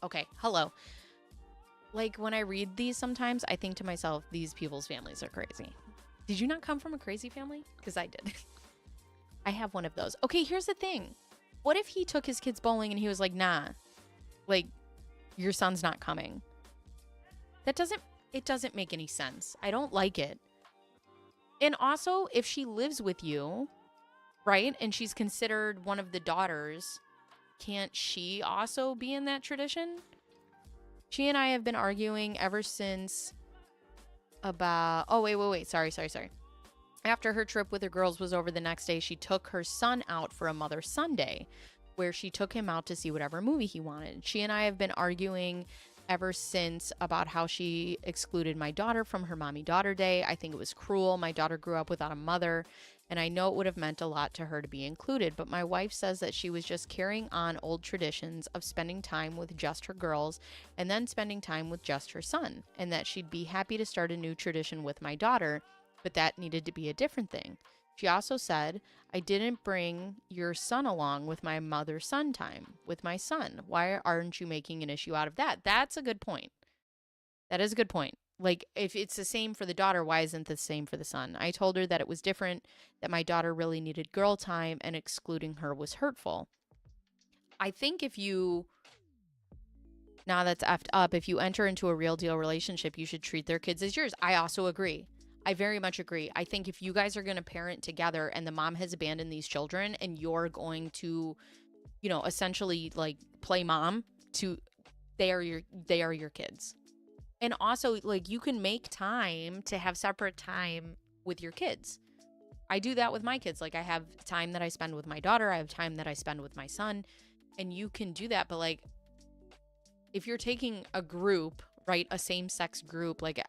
Okay, hello. Like, when I read these sometimes, I think to myself, these people's families are crazy. Did you not come from a crazy family? Because I did. I have one of those. Okay, here's the thing. What if he took his kids bowling and he was like, nah, like, your son's not coming? It doesn't make any sense. I don't like it. And also, if she lives with you, right, and she's considered one of the daughters, can't she also be in that tradition? She and I have been arguing ever since about... Oh, wait. Sorry. After her trip with her girls was over the next day, she took her son out for a Mother Sunday, where she took him out to see whatever movie he wanted. She and I have been arguing ever since about how she excluded my daughter from her mommy-daughter day. I think it was cruel. My daughter grew up without a mother, and I know it would have meant a lot to her to be included, but my wife says that she was just carrying on old traditions of spending time with just her girls and then spending time with just her son, and that she'd be happy to start a new tradition with my daughter, but that needed to be a different thing. She also said, I didn't bring your son along with my mother-son time with my son. Why aren't you making an issue out of that? That's a good point. That is a good point. Like, if it's the same for the daughter, why isn't it the same for the son? I told her that it was different, that my daughter really needed girl time, and excluding her was hurtful. I think if you... Now that's effed up. If you enter into a real deal relationship, you should treat their kids as yours. I also agree. I very much agree. I think if you guys are going to parent together and the mom has abandoned these children and you're going to, essentially like play mom to, they are your kids. And also, like, you can make time to have separate time with your kids. I do that with my kids. Like, I have time that I spend with my daughter. I have time that I spend with my son. And you can do that. But, like, if you're taking a group, right, a same-sex group, like,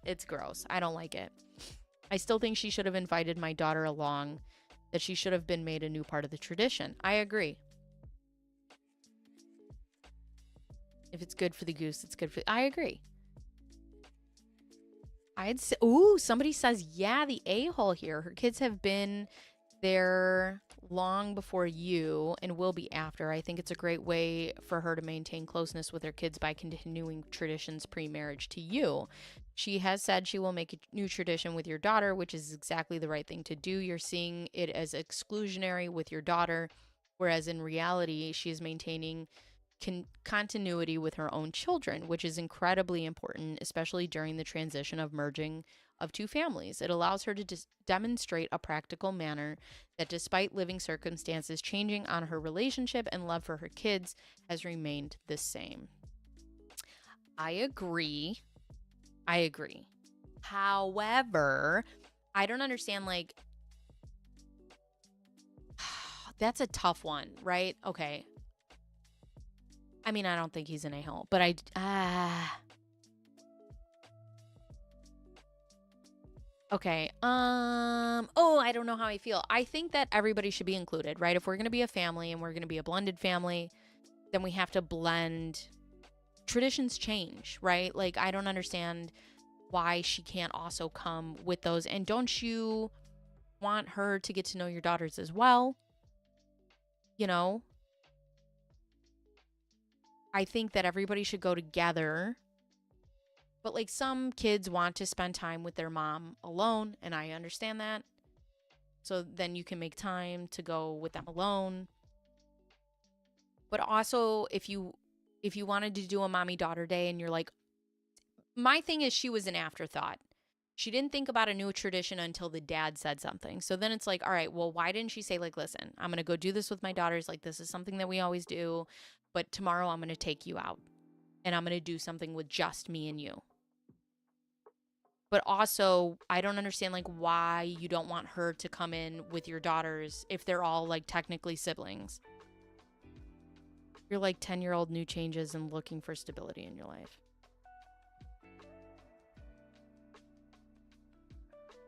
it's gross. I don't like it. I still think she should have invited my daughter along, that she should have been made a new part of the tradition. I agree. If it's good for the goose, it's good for... I agree. I'd say... Ooh, somebody says, yeah, the a-hole here. Her kids have been there long before you and will be after. I think it's a great way for her to maintain closeness with her kids by continuing traditions pre-marriage to you. She has said she will make a new tradition with your daughter, which is exactly the right thing to do. You're seeing it as exclusionary with your daughter, whereas in reality, she is maintaining continuity with her own children, which is incredibly important, especially during the transition of merging of two families. It allows her to demonstrate a practical manner that despite living circumstances changing on her relationship and love for her kids has remained the same. I agree. However, I don't understand, like, that's a tough one, right? Okay. I mean, I don't think he's an a-hole, but okay. I don't know how I feel. I think that everybody should be included, right? If we're going to be a family and we're going to be a blended family, then we have to blend. Traditions change, right? Like, I don't understand why she can't also come with those. And don't you want her to get to know your daughters as well? You know, I think that everybody should go together. But like, some kids want to spend time with their mom alone, and I understand that. So then you can make time to go with them alone. But also, if you wanted to do a mommy daughter day and you're like, my thing is, she was an afterthought. She didn't think about a new tradition until the dad said something. So then it's like, all right, well, why didn't she say, like, listen, I'm going to go do this with my daughters. Like, this is something that we always do. But tomorrow I'm going to take you out and I'm going to do something with just me and you. But also, I don't understand, like, why you don't want her to come in with your daughters if they're all, like, technically siblings. You're like 10-year-old new changes and looking for stability in your life.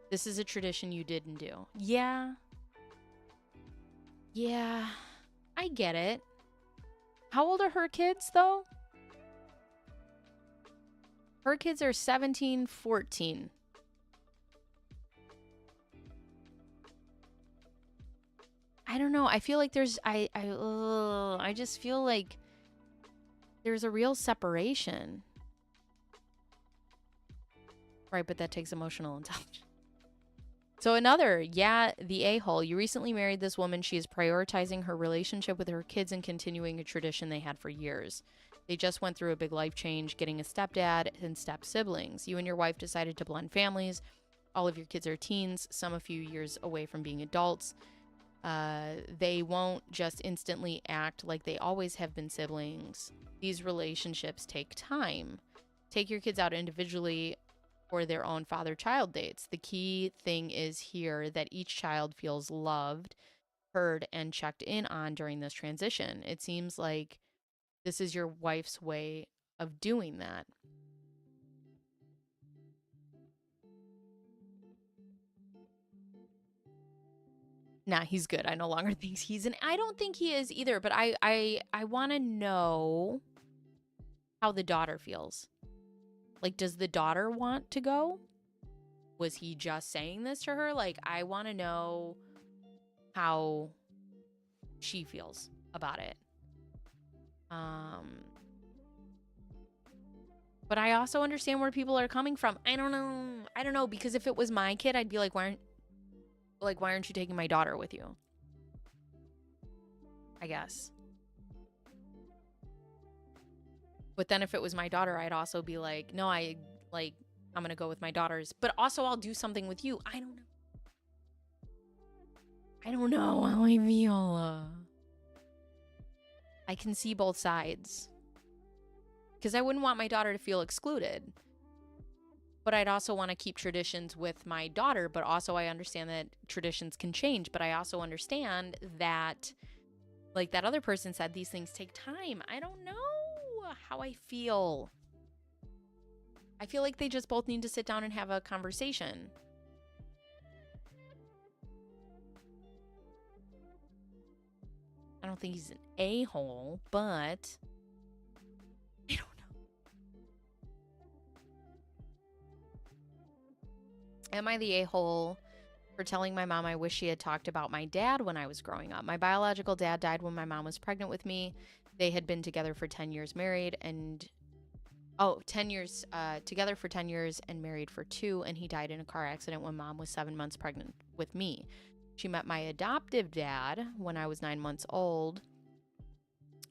This is a tradition you didn't do. Yeah. Yeah. I get it. How old are her kids, though? Her kids are 17, 14. I don't know. I feel like there's I just feel like there's a real separation. Right, but that takes emotional intelligence. So another, the a-hole. You recently married this woman. She is prioritizing her relationship with her kids and continuing a tradition they had for years. They just went through a big life change, getting a stepdad and step siblings. You and your wife decided to blend families. All of your kids are teens, some a few years away from being adults. They won't just instantly act like they always have been siblings. These relationships take time. Take your kids out individually for their own father-child dates. The key thing is here that each child feels loved, heard, and checked in on during this transition. It seems like this is your wife's way of doing that. Nah, he's good. I no longer think he's an... I don't think he is either, but I want to know how the daughter feels. Like, does the daughter want to go? Was he just saying this to her? Like, I want to know how she feels about it. But I also understand where people are coming from. I don't know, because if it was my kid, I'd be like, why aren't you taking my daughter with you? I guess. But then if it was my daughter, I'd also be like, no, I'm going to go with my daughters. But also I'll do something with you. I don't know how I feel. I can see both sides. Because I wouldn't want my daughter to feel excluded. But I'd also want to keep traditions with my daughter. But also I understand that traditions can change. But I also understand that, like that other person said, these things take time. I don't know how I feel. I feel like they just both need to sit down and have a conversation. I don't think he's an a-hole, but I don't know. Am I the a-hole for telling my mom I wish she had talked about my dad when I was growing up? My biological dad died when my mom was pregnant with me. They had been together for 10 years, married, and 10 years together for 10 years and married for 2, and he died in a car accident when mom was 7 months pregnant with me. She met my adoptive dad when I was 9 months old.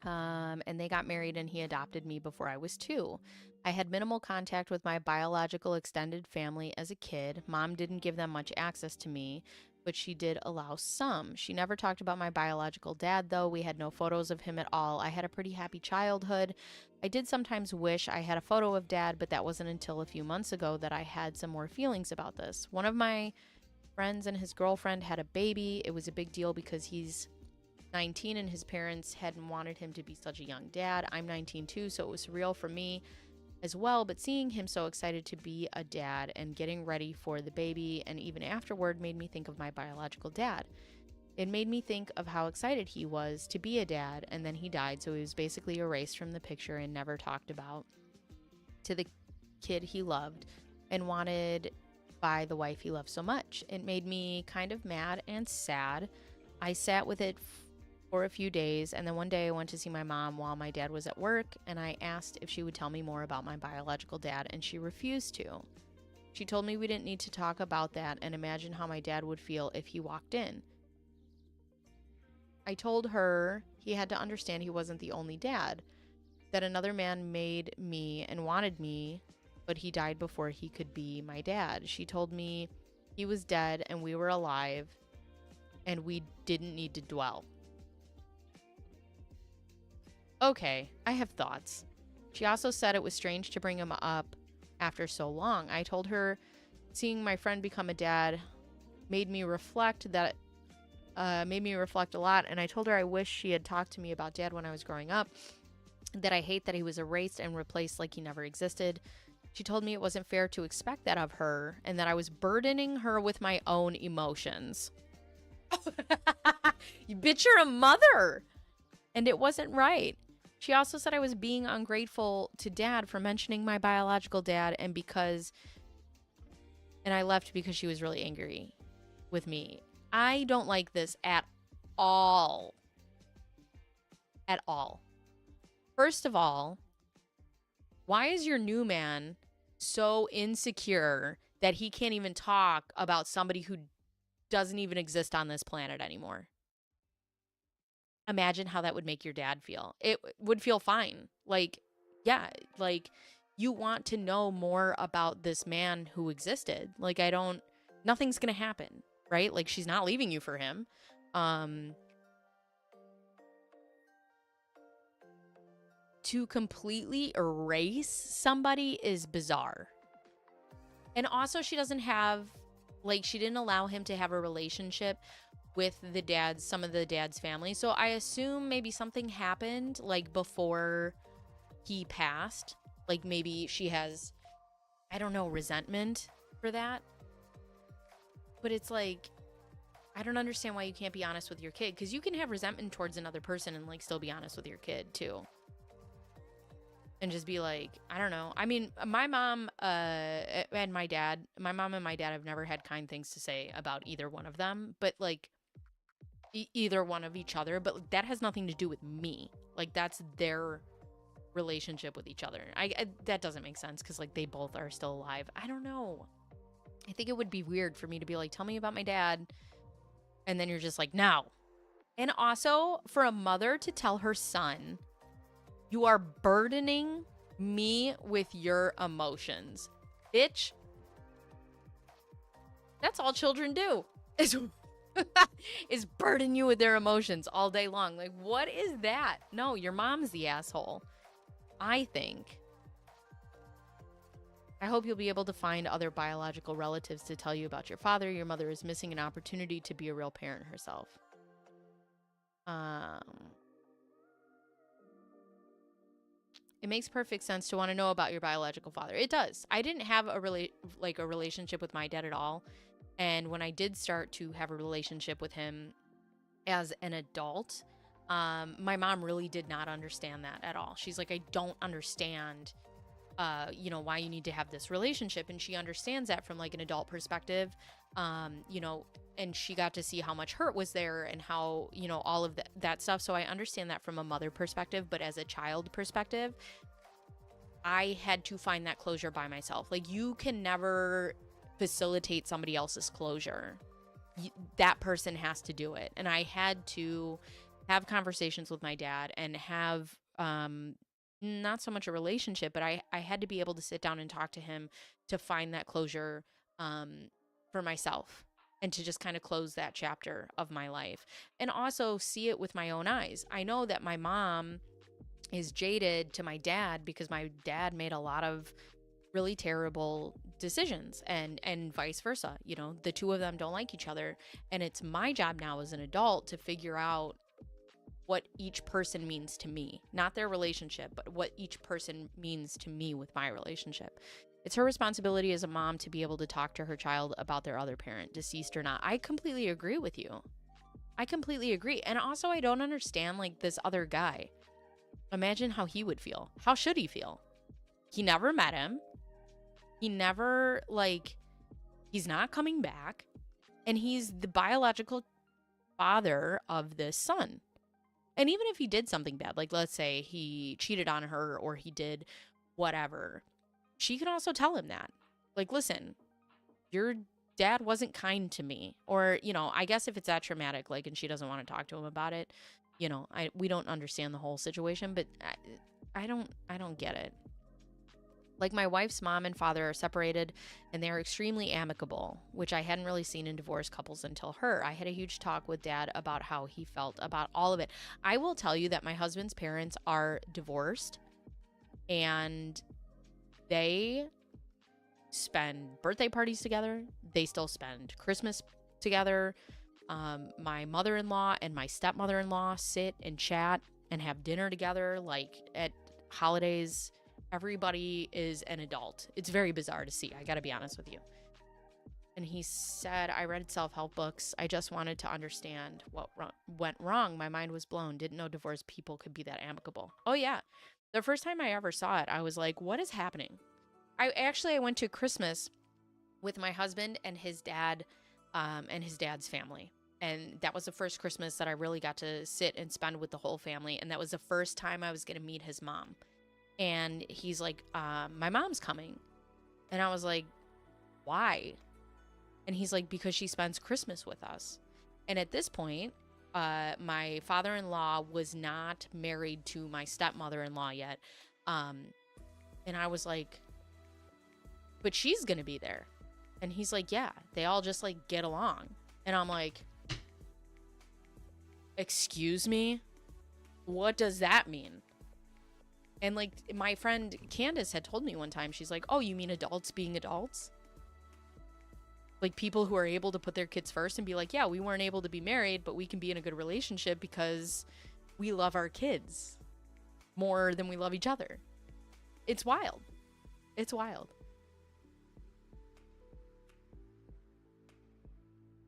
And they got married and he adopted me before I was 2. I had minimal contact with my biological extended family as a kid. Mom didn't give them much access to me, but she did allow some. She never talked about my biological dad, though. We had no photos of him at all. I had a pretty happy childhood. I did sometimes wish I had a photo of dad, but that wasn't until a few months ago that I had some more feelings about this. One of my friends and his girlfriend had a baby. It was a big deal because he's 19 and his parents hadn't wanted him to be such a young dad. I'm 19 too, so it was surreal for me as well, but seeing him so excited to be a dad and getting ready for the baby and even afterward made me think of my biological dad. It made me think of how excited he was to be a dad, and then he died, so he was basically erased from the picture and never talked about to the kid he loved and wanted by the wife he loved so much. It made me kind of mad and sad. I sat with it for a few days, and then one day I went to see my mom while my dad was at work, and I asked if she would tell me more about my biological dad, and she refused to. She told me we didn't need to talk about that and imagine how my dad would feel if he walked in. I told her he had to understand he wasn't the only dad, that another man made me and wanted me, but he died before he could be my dad. She told me he was dead and we were alive, and we didn't need to dwell. Okay, I have thoughts. She also said it was strange to bring him up after so long. I told her seeing my friend become a dad made me reflect a lot, and I told her I wish she had talked to me about dad when I was growing up, that I hate that he was erased and replaced like he never existed. She told me it wasn't fair to expect that of her and that I was burdening her with my own emotions. You bitch, you're a mother! And it wasn't right. She also said I was being ungrateful to dad for mentioning my biological dad, and I left because she was really angry with me. I don't like this at all. At all. First of all, why is your new man so insecure that he can't even talk about somebody who doesn't even exist on this planet anymore? Imagine how that would make your dad feel. It would feel fine. Like, yeah, like you want to know more about this man who existed. Like, nothing's going to happen, right? Like, she's not leaving you for him. To completely erase somebody is bizarre. And also she didn't allow him to have a relationship with some of the dad's family. So I assume maybe something happened like before he passed. Like maybe she has, I don't know, resentment for that. But it's like, I don't understand why you can't be honest with your kid, because you can have resentment towards another person and like still be honest with your kid too. And just be like, I don't know. I mean, my mom and my dad have never had kind things to say about either one of them, but like either one of each other, but that has nothing to do with me. Like, that's their relationship with each other. That doesn't make sense because like they both are still alive. I don't know. I think it would be weird for me to be like, tell me about my dad, and then you're just like, no. And also for a mother to tell her son, you are burdening me with your emotions. Bitch. That's all children do. Is burden you with their emotions all day long. Like, what is that? No, your mom's the asshole, I think. I hope you'll be able to find other biological relatives to tell you about your father. Your mother is missing an opportunity to be a real parent herself. It makes perfect sense to want to know about your biological father. It does. I didn't have a relationship with my dad at all. And when I did start to have a relationship with him as an adult, my mom really did not understand that at all. She's like, I don't understand, why you need to have this relationship. And she understands that from like an adult perspective, and she got to see how much hurt was there and how, all of that stuff. So I understand that from a mother perspective, but as a child perspective, I had to find that closure by myself. Like, you can never facilitate somebody else's closure. That person has to do it. And I had to have conversations with my dad and have not so much a relationship, but I had to be able to sit down and talk to him to find that closure for myself and to just kind of close that chapter of my life and also see it with my own eyes. I know that my mom is jaded to my dad because my dad made a lot of really terrible decisions and vice versa. You know, the two of them don't like each other, and it's my job now as an adult to figure out what each person means to me, not their relationship, but what each person means to me with my relationship. It's her responsibility as a mom to be able to talk to her child about their other parent, deceased or not. I completely agree with you. I completely agree. And also, I don't understand like this other guy. Imagine how he would feel. How should he feel? He never met him. He never, like, he's not coming back. And he's the biological father of this son. And even if he did something bad, like let's say he cheated on her or he did whatever, she can also tell him that. Like, listen, your dad wasn't kind to me. Or, you know, I guess if it's that traumatic, like, and she doesn't want to talk to him about it, you know, we don't understand the whole situation, but I don't get it. Like, my wife's mom and father are separated and they're extremely amicable, which I hadn't really seen in divorced couples until her. I had a huge talk with dad about how he felt about all of it. I will tell you that my husband's parents are divorced and they spend birthday parties together. They still spend Christmas together. My mother-in-law and my stepmother-in-law sit and chat and have dinner together, like at holidays. Everybody is an adult. It's very bizarre to see. I got to be honest with you. And he said, I read self-help books. I just wanted to understand what went wrong. My mind was blown. Didn't know divorced people could be that amicable. Oh, yeah. The first time I ever saw it, I was like, what is happening? I went to Christmas with my husband and his dad and his dad's family. And that was the first Christmas that I really got to sit and spend with the whole family. And that was the first time I was going to meet his mom. And he's like, my mom's coming. And I was like, why? And he's like, because she spends Christmas with us. And at this point, my father-in-law was not married to my stepmother-in-law yet. And I was like, but she's going to be there. And he's like, yeah, they all just like get along. And I'm like, excuse me? What does that mean? And like my friend Candace had told me one time, she's like, oh, you mean adults being adults? Like people who are able to put their kids first and be like, yeah, we weren't able to be married, but we can be in a good relationship because we love our kids more than we love each other. It's wild. It's wild.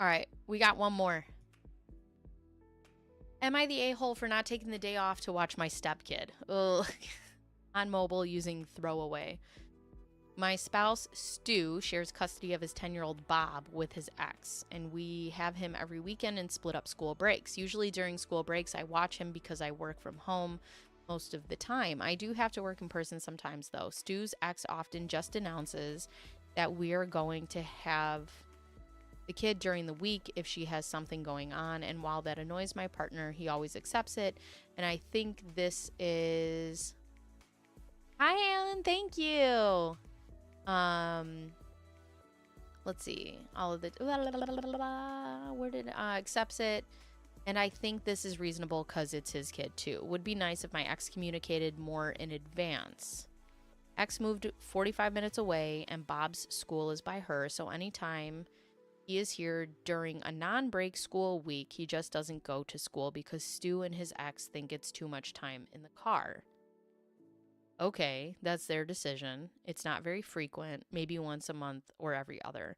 All right, we got one more. Am I the a-hole for not taking the day off to watch my stepkid? Ugh. On mobile using throwaway. My spouse, Stu, shares custody of his 10-year-old Bob with his ex, and we have him every weekend and split up school breaks. Usually during school breaks, I watch him because I work from home most of the time. I do have to work in person sometimes, though. Stu's ex often just announces that we are going to have the kid during the week if she has something going on, and while that annoys my partner, he always accepts it, and I think this is... Hi, Alan. Thank you. Let's see. All of the where did accepts it, and I think this is reasonable because it's his kid too. Would be nice if my ex communicated more in advance. Ex moved 45 minutes away, and Bob's school is by her, so anytime he is here during a non-break school week, he just doesn't go to school because Stu and his ex think it's too much time in the car. Okay, that's their decision. It's not very frequent, maybe once a month or every other.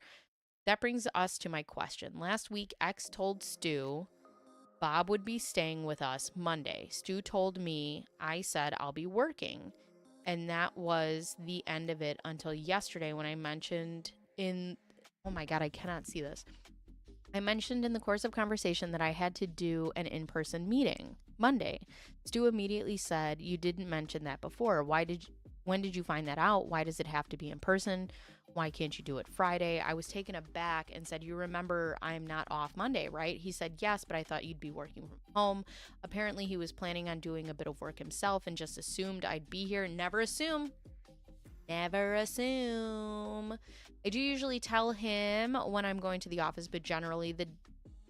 That brings us to my question. Last week, X told Stu Bob would be staying with us Monday. Stu told me, I said I'll be working. And that was the end of it until yesterday when I mentioned in... Oh my God, I cannot see this. I mentioned in the course of conversation that I had to do an in-person meeting Monday. Stu immediately said, you didn't mention that before. When did you find that out? Why does it have to be in person? Why can't you do it Friday? I was taken aback and said, you remember I'm not off Monday, right? He said, yes, but I thought you'd be working from home. Apparently, he was planning on doing a bit of work himself and just assumed I'd be here. Never assume. Never assume. I do usually tell him when I'm going to the office, but generally the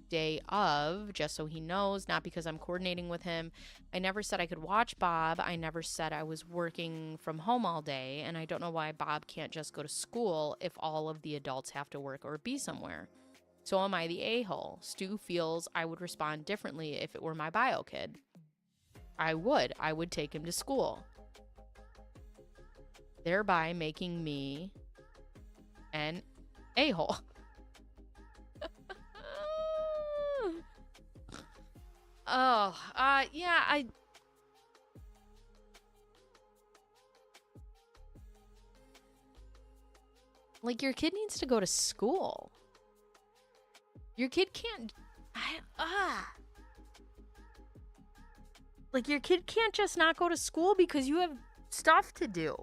day of, just so he knows, not because I'm coordinating with him. I never said I could watch Bob. I never said I was working from home all day, and I don't know why Bob can't just go to school if all of the adults have to work or be somewhere. So am I the a-hole? Stu feels I would respond differently if it were my bio kid. I would take him to school, thereby making me an a-hole. Yeah, like, your kid needs to go to school. Your kid can't, like, your kid can't just not go to school because you have stuff to do.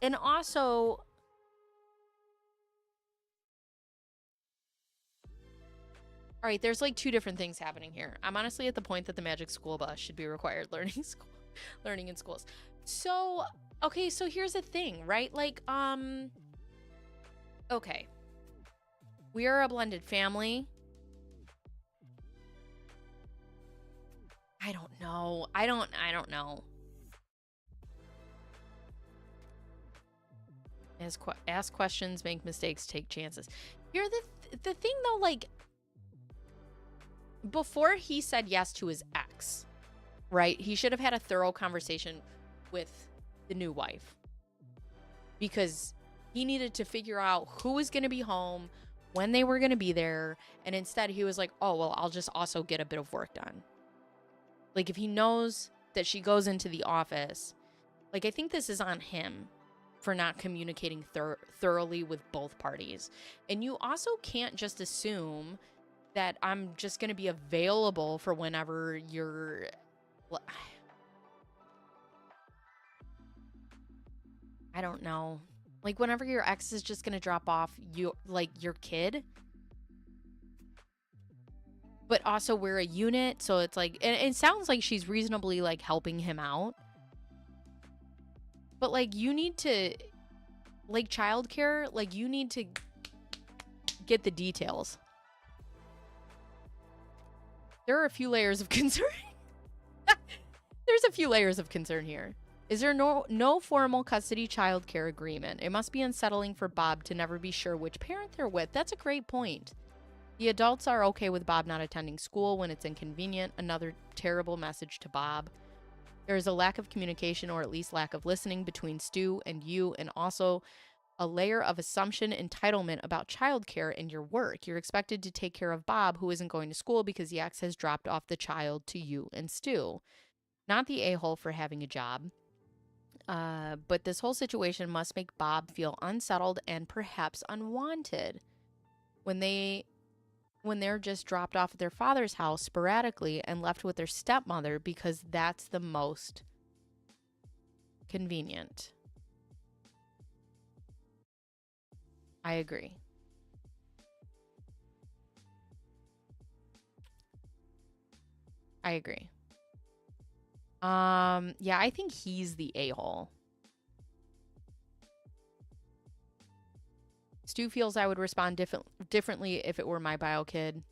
And also, all right, there's like two different things happening here. I'm honestly at the point that the Magic School Bus should be required learning in schools. So, okay, so here's the thing, right? Like, okay. We are a blended family. I don't know. I don't know. Ask questions, make mistakes, take chances. Here's the thing though, like, before he said yes to his ex, right? He should have had a thorough conversation with the new wife, because he needed to figure out who was going to be home, when they were going to be there. And instead he was like, oh, well, I'll just also get a bit of work done. Like, if he knows that she goes into the office, like, I think this is on him for not communicating thoroughly with both parties. And you also can't just assume that I'm just going to be available for whenever you're... I don't know. Like, whenever your ex is just going to drop off your kid. But also we're a unit, so it's like... And it sounds like she's reasonably, like, helping him out. But, like, you need to... Like, childcare, like, you need to get the details. There are a few layers of concern. There's a few layers of concern here. Is there no formal custody childcare agreement? It must be unsettling for Bob to never be sure which parent they're with. That's a great point. The adults are okay with Bob not attending school when it's inconvenient. Another terrible message to Bob. There is a lack of communication, or at least lack of listening, between Stu and you, and also a layer of assumption entitlement about childcare and your work. You're expected to take care of Bob, who isn't going to school because the ex has dropped off the child to you and Stu. Not the a-hole for having a job. But this whole situation must make Bob feel unsettled and perhaps unwanted when they're just dropped off at their father's house sporadically and left with their stepmother because that's the most convenient. I agree. I agree. Yeah, I think he's the a-hole. Stu feels I would respond differently if it were my bio kid,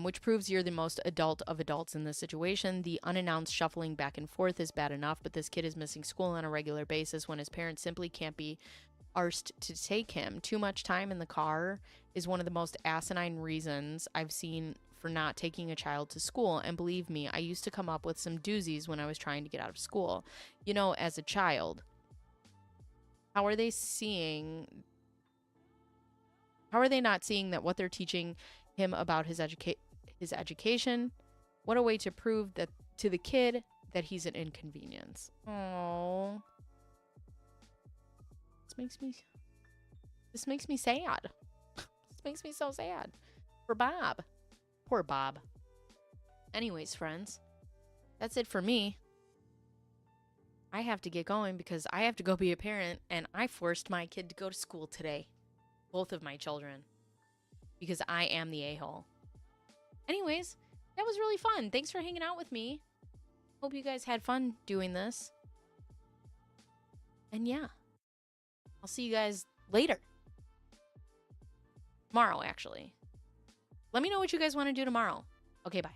which proves you're the most adult of adults in this situation. The unannounced shuffling back and forth is bad enough, but this kid is missing school on a regular basis when his parents simply can't be arsed to take him. Too much time in the car is one of the most asinine reasons I've seen for not taking a child to school. And believe me, I used to come up with some doozies when I was trying to get out of school. You know, as a child. How are they not seeing that what they're teaching him about his education? What a way to prove that to the kid that he's an inconvenience. Oh. This makes me sad. This makes me so sad. For Bob. Poor Bob. Anyways, friends, that's it for me. I have to get going because I have to go be a parent, and I forced my kid to go to school today. Both of my children. Because I am the a-hole. Anyways, that was really fun. Thanks for hanging out with me. Hope you guys had fun doing this. And yeah, I'll see you guys later. Tomorrow, actually. Let me know what you guys want to do tomorrow. Okay, bye.